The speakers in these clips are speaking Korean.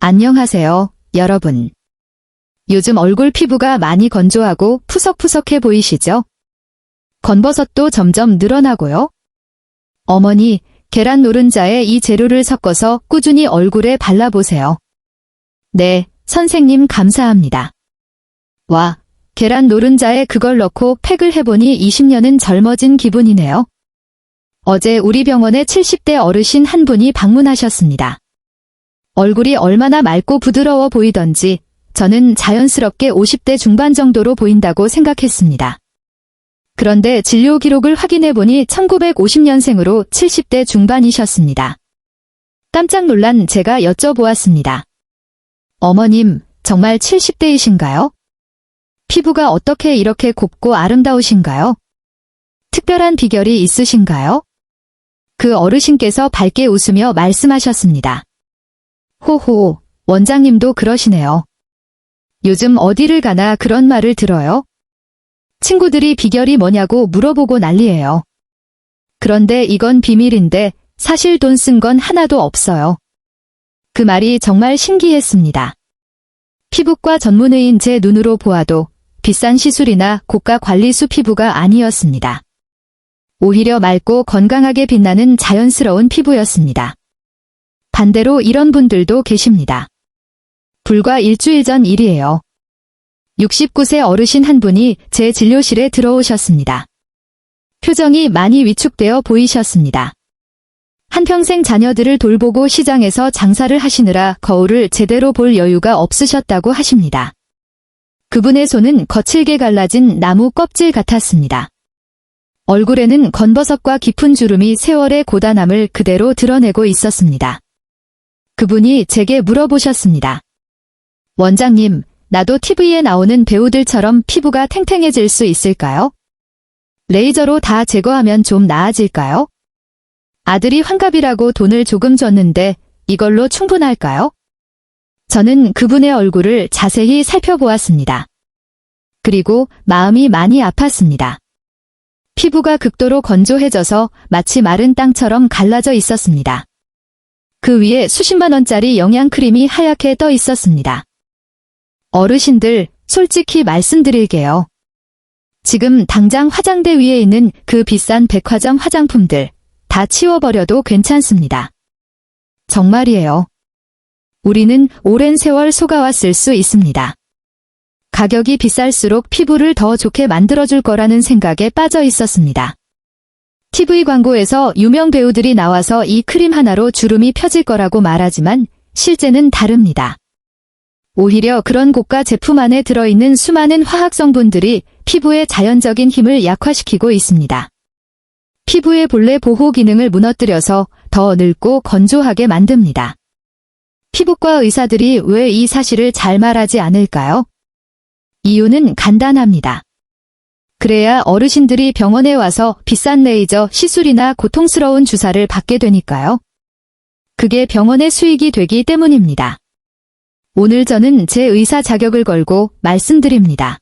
안녕하세요, 여러분. 요즘 얼굴 피부가 많이 건조하고 푸석푸석해 보이시죠? 건버섯도 점점 늘어나고요. 어머니, 계란 노른자에 이 재료를 섞어서 꾸준히 얼굴에 발라보세요. 네, 선생님 감사합니다. 와, 계란 노른자에 그걸 넣고 팩을 해보니 20년은 젊어진 기분이네요. 어제 우리 병원에 70대 어르신 한 분이 방문하셨습니다. 얼굴이 얼마나 맑고 부드러워 보이던지 저는 자연스럽게 50대 중반 정도로 보인다고 생각했습니다. 그런데 진료 기록을 확인해보니 1950년생으로 70대 중반이셨습니다. 깜짝 놀란 제가 여쭤보았습니다. 어머님, 정말 70대이신가요? 피부가 어떻게 이렇게 곱고 아름다우신가요? 특별한 비결이 있으신가요? 그 어르신께서 밝게 웃으며 말씀하셨습니다. 호호, 원장님도 그러시네요. 요즘 어디를 가나 그런 말을 들어요. 친구들이 비결이 뭐냐고 물어보고 난리예요. 그런데 이건 비밀인데 사실 돈 쓴 건 하나도 없어요. 그 말이 정말 신기했습니다. 피부과 전문의인 제 눈으로 보아도 비싼 시술이나 고가 관리수 피부가 아니었습니다. 오히려 맑고 건강하게 빛나는 자연스러운 피부였습니다. 반대로 이런 분들도 계십니다. 불과 일주일 전 일이에요. 69세 어르신 한 분이 제 진료실에 들어오셨습니다. 표정이 많이 위축되어 보이셨습니다. 한평생 자녀들을 돌보고 시장에서 장사를 하시느라 거울을 제대로 볼 여유가 없으셨다고 하십니다. 그분의 손은 거칠게 갈라진 나무 껍질 같았습니다. 얼굴에는 건버섯과 깊은 주름이 세월의 고단함을 그대로 드러내고 있었습니다. 그분이 제게 물어보셨습니다. 원장님, 나도 TV에 나오는 배우들처럼 피부가 탱탱해질 수 있을까요? 레이저로 다 제거하면 좀 나아질까요? 아들이 환갑이라고 돈을 조금 줬는데 이걸로 충분할까요? 저는 그분의 얼굴을 자세히 살펴보았습니다. 그리고 마음이 많이 아팠습니다. 피부가 극도로 건조해져서 마치 마른 땅처럼 갈라져 있었습니다. 그 위에 수십만 원짜리 영양크림이 하얗게 떠 있었습니다. 어르신들, 솔직히 말씀드릴게요. 지금 당장 화장대 위에 있는 그 비싼 백화점 화장품들 다 치워버려도 괜찮습니다. 정말이에요. 우리는 오랜 세월 속아왔을 수 있습니다. 가격이 비쌀수록 피부를 더 좋게 만들어줄 거라는 생각에 빠져 있었습니다. TV 광고에서 유명 배우들이 나와서 이 크림 하나로 주름이 펴질 거라고 말하지만 실제는 다릅니다. 오히려 그런 고가 제품 안에 들어있는 수많은 화학 성분들이 피부의 자연적인 힘을 약화시키고 있습니다. 피부의 본래 보호 기능을 무너뜨려서 더 늙고 건조하게 만듭니다. 피부과 의사들이 왜 이 사실을 잘 말하지 않을까요? 이유는 간단합니다. 그래야 어르신들이 병원에 와서 비싼 레이저 시술이나 고통스러운 주사를 받게 되니까요. 그게 병원의 수익이 되기 때문입니다. 오늘 저는 제 의사 자격을 걸고 말씀드립니다.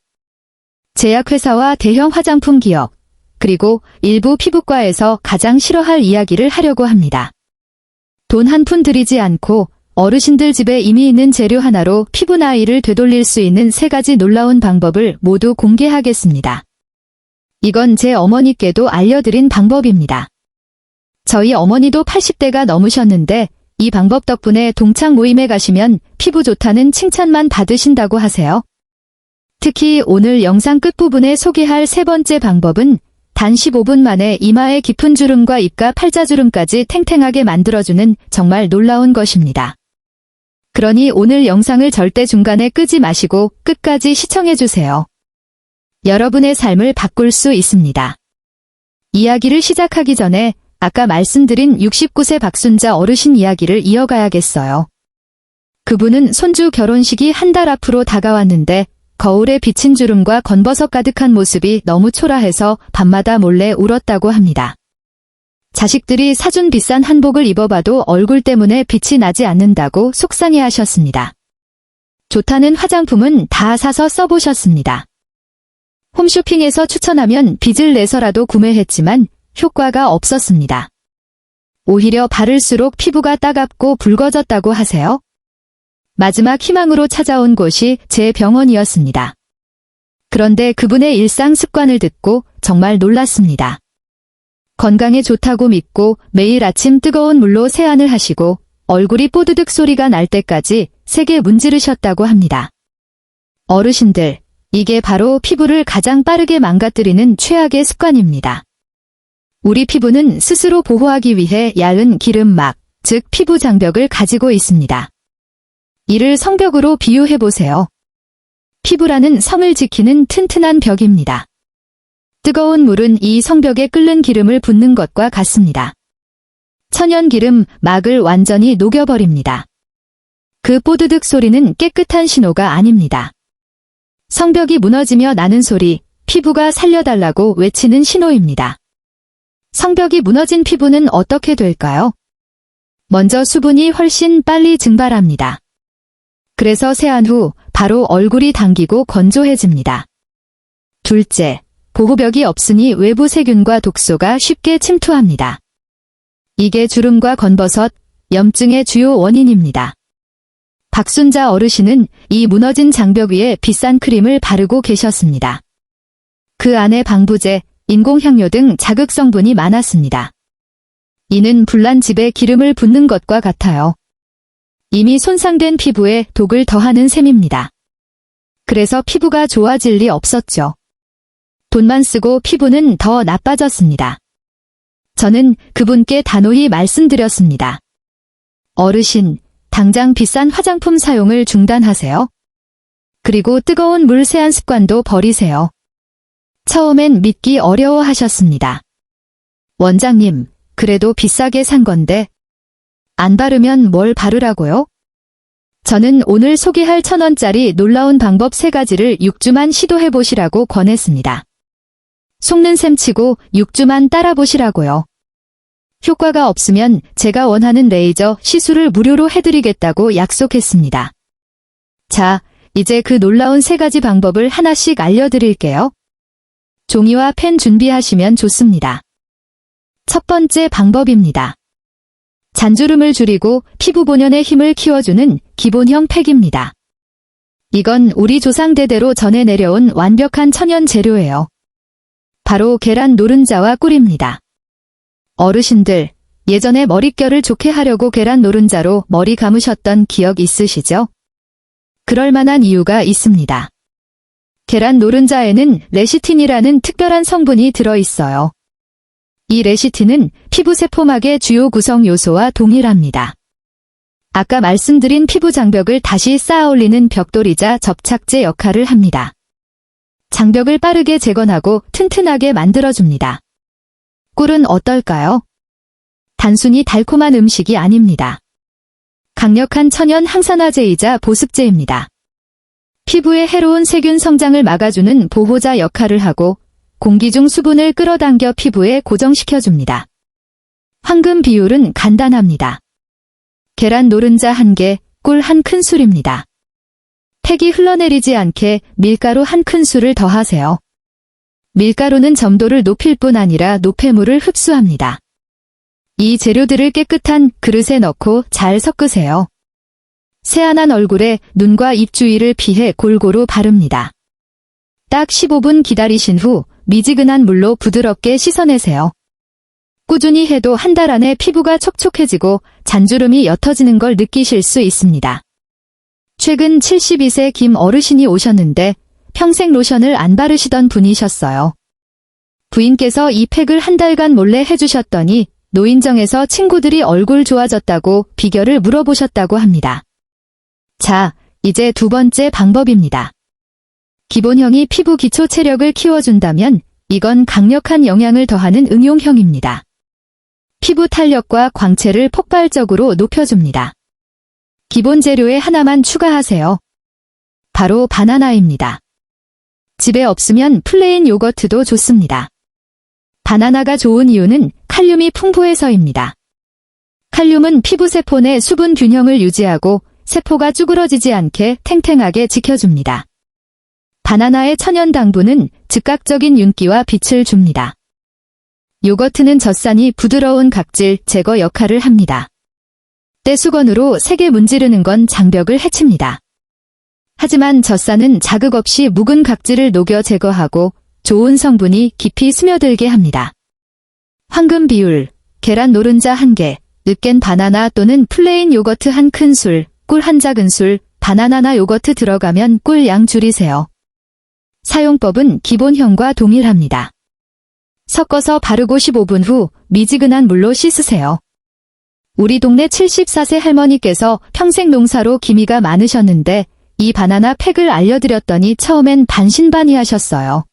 제약회사와 대형 화장품 기업, 그리고 일부 피부과에서 가장 싫어할 이야기를 하려고 합니다. 돈 한 푼 들이지 않고 어르신들 집에 이미 있는 재료 하나로 피부 나이를 되돌릴 수 있는 3가지 놀라운 방법을 모두 공개하겠습니다. 이건 제 어머니께도 알려드린 방법입니다. 저희 어머니도 80대가 넘으셨는데 이 방법 덕분에 동창 모임에 가시면 피부 좋다는 칭찬만 받으신다고 하세요. 특히 오늘 영상 끝부분에 소개할 3번째 방법은 단 15분 만에 이마의 깊은 주름과 입가 팔자주름까지 탱탱하게 만들어주는 정말 놀라운 것입니다. 그러니 오늘 영상을 절대 중간에 끄지 마시고 끝까지 시청해주세요. 여러분의 삶을 바꿀 수 있습니다. 이야기를 시작하기 전에 아까 말씀드린 69세 박순자 어르신 이야기를 이어가야겠어요. 그분은 손주 결혼식이 한 달 앞으로 다가왔는데 거울에 비친 주름과 건버섯 가득한 모습이 너무 초라해서 밤마다 몰래 울었다고 합니다. 자식들이 사준 비싼 한복을 입어봐도 얼굴 때문에 빛이 나지 않는다고 속상해하셨습니다. 좋다는 화장품은 다 사서 써보셨습니다. 홈쇼핑에서 추천하면 빚을 내서라도 구매했지만 효과가 없었습니다. 오히려 바를수록 피부가 따갑고 붉어졌다고 하세요. 마지막 희망으로 찾아온 곳이 제 병원이었습니다. 그런데 그분의 일상 습관을 듣고 정말 놀랐습니다. 건강에 좋다고 믿고 매일 아침 뜨거운 물로 세안을 하시고 얼굴이 뽀드득 소리가 날 때까지 세게 문지르셨다고 합니다. 어르신들, 이게 바로 피부를 가장 빠르게 망가뜨리는 최악의 습관입니다. 우리 피부는 스스로 보호하기 위해 얇은 기름막, 즉 피부 장벽을 가지고 있습니다. 이를 성벽으로 비유해보세요. 피부라는 성을 지키는 튼튼한 벽입니다. 뜨거운 물은 이 성벽에 끓는 기름을 붓는 것과 같습니다. 천연 기름 막을 완전히 녹여버립니다. 그 뽀드득 소리는 깨끗한 신호가 아닙니다. 성벽이 무너지며 나는 소리, 피부가 살려달라고 외치는 신호입니다. 성벽이 무너진 피부는 어떻게 될까요? 먼저 수분이 훨씬 빨리 증발합니다. 그래서 세안 후 바로 얼굴이 당기고 건조해집니다. 둘째, 보호벽이 없으니 외부 세균과 독소가 쉽게 침투합니다. 이게 주름과 건버섯, 염증의 주요 원인입니다. 박순자 어르신은 이 무너진 장벽 위에 비싼 크림을 바르고 계셨습니다. 그 안에 방부제, 인공향료 등 자극 성분이 많았습니다. 이는 불난 집에 기름을 붓는 것과 같아요. 이미 손상된 피부에 독을 더하는 셈입니다. 그래서 피부가 좋아질 리 없었죠. 돈만 쓰고 피부는 더 나빠졌습니다. 저는 그분께 단호히 말씀드렸습니다. 어르신, 당장 비싼 화장품 사용을 중단하세요. 그리고 뜨거운 물 세안 습관도 버리세요. 처음엔 믿기 어려워하셨습니다. 원장님, 그래도 비싸게 산 건데 안 바르면 뭘 바르라고요? 저는 오늘 소개할 1,000원짜리 놀라운 방법 3가지를 6주만 시도해보시라고 권했습니다. 속는 셈 치고 6주만 따라보시라고요. 효과가 없으면 제가 원하는 레이저 시술을 무료로 해드리겠다고 약속했습니다. 자, 이제 그 놀라운 3가지 방법을 하나씩 알려드릴게요. 종이와 펜 준비하시면 좋습니다. 첫 번째 방법입니다. 잔주름을 줄이고 피부 본연의 힘을 키워주는 기본형 팩입니다. 이건 우리 조상 대대로 전해 내려온 완벽한 천연 재료예요. 바로 계란 노른자와 꿀입니다. 어르신들, 예전에 머릿결을 좋게 하려고 계란 노른자로 머리 감으셨던 기억 있으시죠? 그럴 만한 이유가 있습니다. 계란 노른자에는 레시틴이라는 특별한 성분이 들어있어요. 이 레시틴은 피부 세포막의 주요 구성 요소와 동일합니다. 아까 말씀드린 피부 장벽을 다시 쌓아올리는 벽돌이자 접착제 역할을 합니다. 장벽을 빠르게 재건하고 튼튼하게 만들어줍니다. 꿀은 어떨까요? 단순히 달콤한 음식이 아닙니다. 강력한 천연 항산화제이자 보습제입니다. 피부의 해로운 세균 성장을 막아주는 보호자 역할을 하고 공기 중 수분을 끌어당겨 피부에 고정시켜줍니다. 황금 비율은 간단합니다. 계란 노른자 1개, 꿀 1큰술입니다. 팩이 흘러내리지 않게 밀가루 1큰술을 더하세요. 밀가루는 점도를 높일 뿐 아니라 노폐물을 흡수합니다. 이 재료들을 깨끗한 그릇에 넣고 잘 섞으세요. 세안한 얼굴에 눈과 입 주위를 피해 골고루 바릅니다. 딱 15분 기다리신 후 미지근한 물로 부드럽게 씻어내세요. 꾸준히 해도 한 달 안에 피부가 촉촉해지고 잔주름이 옅어지는 걸 느끼실 수 있습니다. 최근 72세 김 어르신이 오셨는데 평생 로션을 안 바르시던 분이셨어요. 부인께서 이 팩을 한 달간 몰래 해주셨더니 노인정에서 친구들이 얼굴 좋아졌다고 비결을 물어보셨다고 합니다. 자, 이제 두 번째 방법입니다. 기본형이 피부 기초 체력을 키워준다면 이건 강력한 영양을 더하는 응용형입니다. 피부 탄력과 광채를 폭발적으로 높여줍니다. 기본 재료에 하나만 추가하세요. 바로 바나나입니다. 집에 없으면 플레인 요거트도 좋습니다. 바나나가 좋은 이유는 칼륨이 풍부해서입니다. 칼륨은 피부 세포 내 수분 균형을 유지하고 세포가 쭈그러지지 않게 탱탱하게 지켜줍니다. 바나나의 천연 당분은 즉각적인 윤기와 빛을 줍니다. 요거트는 젖산이 부드러운 각질 제거 역할을 합니다. 떼수건으로 세게 문지르는 건 장벽을 해칩니다. 하지만 젖산은 자극 없이 묵은 각질을 녹여 제거하고 좋은 성분이 깊이 스며들게 합니다. 황금 비율, 계란 노른자 1개, 으깬 바나나 또는 플레인 요거트 1큰술, 꿀 1작은술, 바나나나 요거트 들어가면 꿀 양 줄이세요. 사용법은 기본형과 동일합니다. 섞어서 바르고 15분 후 미지근한 물로 씻으세요. 우리 동네 74세 할머니께서 평생 농사로 기미가 많으셨는데 이 바나나 팩을 알려드렸더니 처음엔 반신반의하셨어요.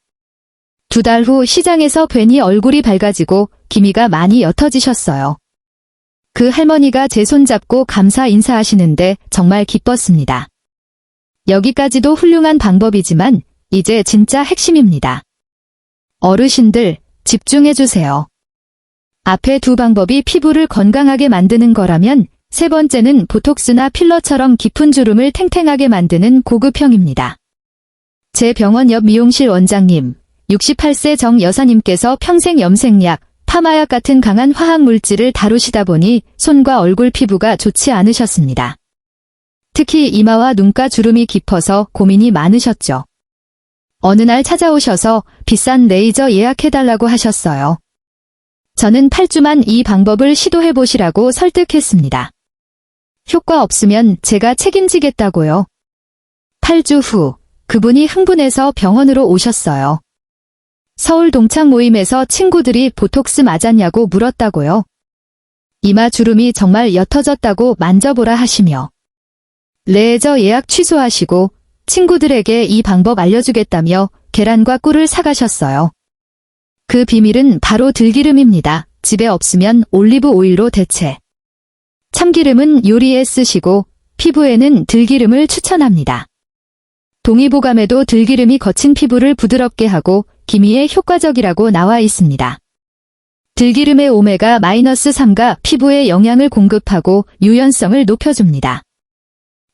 2달 후 시장에서 뵈니 얼굴이 밝아지고 기미가 많이 옅어지셨어요. 그 할머니가 제 손 잡고 감사 인사하시는데 정말 기뻤습니다. 여기까지도 훌륭한 방법이지만 이제 진짜 핵심입니다. 어르신들 집중해주세요. 앞에 2 방법이 피부를 건강하게 만드는 거라면 3번째는 보톡스나 필러처럼 깊은 주름을 탱탱하게 만드는 고급형입니다. 제 병원 옆 미용실 원장님, 68세 정 여사님께서 평생 염색약, 파마약 같은 강한 화학물질을 다루시다 보니 손과 얼굴 피부가 좋지 않으셨습니다. 특히 이마와 눈가 주름이 깊어서 고민이 많으셨죠. 어느 날 찾아오셔서 비싼 레이저 예약해달라고 하셨어요. 저는 8주만 이 방법을 시도해보시라고 설득했습니다. 효과 없으면 제가 책임지겠다고요. 8주 후 그분이 흥분해서 병원으로 오셨어요. 서울 동창 모임에서 친구들이 보톡스 맞았냐고 물었다고요. 이마 주름이 정말 옅어졌다고 만져보라 하시며 레이저 예약 취소하시고 친구들에게 이 방법 알려주겠다며 계란과 꿀을 사가셨어요. 그 비밀은 바로 들기름입니다. 집에 없으면 올리브 오일로 대체. 참기름은 요리에 쓰시고 피부에는 들기름을 추천합니다. 동의보감에도 들기름이 거친 피부를 부드럽게 하고 기미에 효과적이라고 나와 있습니다. 들기름의 오메가-3가 피부에 영양을 공급하고 유연성을 높여줍니다.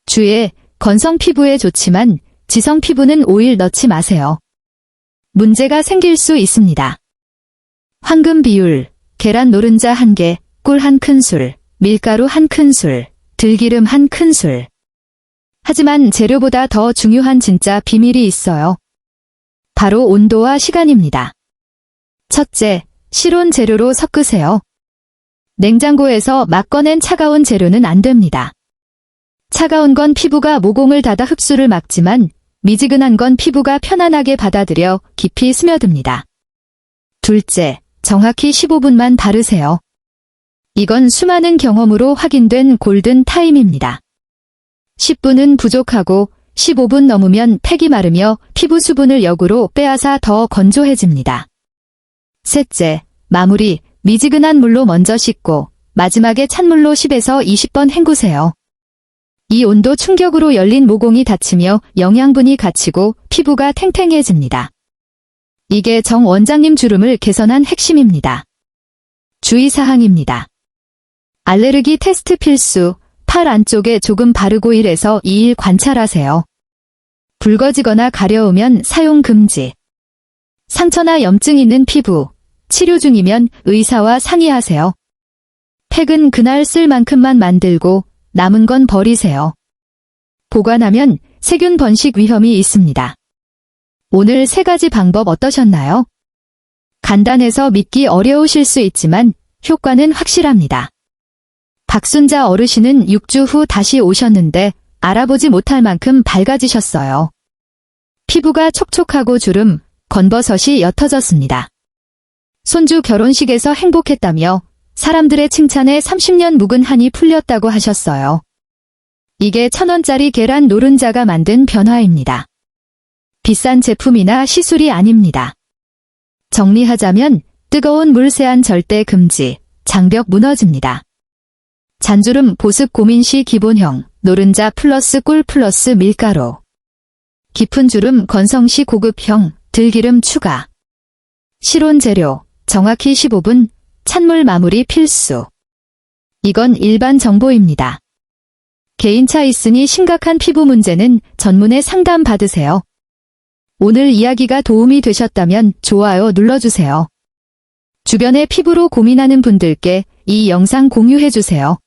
주의, 건성 피부에 좋지만 지성 피부는 오일 넣지 마세요. 문제가 생길 수 있습니다. 황금 비율, 계란 노른자 1개, 꿀 1큰술, 밀가루 1큰술, 들기름 1큰술. 하지만 재료보다 더 중요한 진짜 비밀이 있어요. 바로 온도와 시간입니다. 첫째, 실온 재료로 섞으세요. 냉장고에서 막 꺼낸 차가운 재료는 안 됩니다. 차가운 건 피부가 모공을 닫아 흡수를 막지만 미지근한 건 피부가 편안하게 받아들여 깊이 스며듭니다. 둘째, 정확히 15분만 바르세요. 이건 수많은 경험으로 확인된 골든 타임입니다. 10분은 부족하고 15분 넘으면 팩이 마르며 피부 수분을 역으로 빼앗아 더 건조해집니다. 셋째, 마무리, 미지근한 물로 먼저 씻고 마지막에 찬물로 10에서 20번 헹구세요. 이 온도 충격으로 열린 모공이 닫히며 영양분이 갇히고 피부가 탱탱해집니다. 이게 정 원장님 주름을 개선한 핵심입니다. 주의사항입니다. 알레르기 테스트 필수, 팔 안쪽에 조금 바르고 1에서 2일 관찰하세요. 붉어지거나 가려우면 사용 금지. 상처나 염증 있는 피부, 치료 중이면 의사와 상의하세요. 팩은 그날 쓸 만큼만 만들고 남은 건 버리세요. 보관하면 세균 번식 위험이 있습니다. 오늘 3가지 방법 어떠셨나요? 간단해서 믿기 어려우실 수 있지만 효과는 확실합니다. 박순자 어르신은 6주 후 다시 오셨는데 알아보지 못할 만큼 밝아지셨어요. 피부가 촉촉하고 주름, 건버섯이 옅어졌습니다. 손주 결혼식에서 행복했다며 사람들의 칭찬에 30년 묵은 한이 풀렸다고 하셨어요. 이게 1,000원짜리 계란 노른자가 만든 변화입니다. 비싼 제품이나 시술이 아닙니다. 정리하자면 뜨거운 물 세안 절대 금지, 장벽 무너집니다. 잔주름 보습 고민 시 기본형, 노른자 플러스 꿀 플러스 밀가루. 깊은 주름 건성 시 고급형, 들기름 추가. 실온 재료, 정확히 15분, 찬물 마무리 필수. 이건 일반 정보입니다. 개인차 있으니 심각한 피부 문제는 전문의 상담 받으세요. 오늘 이야기가 도움이 되셨다면 좋아요 눌러주세요. 주변에 피부로 고민하는 분들께 이 영상 공유해주세요.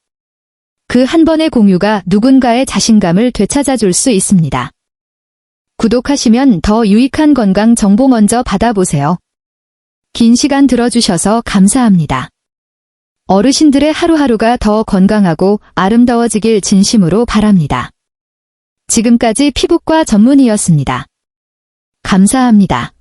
그 한 번의 공유가 누군가의 자신감을 되찾아줄 수 있습니다. 구독하시면 더 유익한 건강 정보 먼저 받아보세요. 긴 시간 들어주셔서 감사합니다. 어르신들의 하루하루가 더 건강하고 아름다워지길 진심으로 바랍니다. 지금까지 피부과 전문의였습니다. 감사합니다.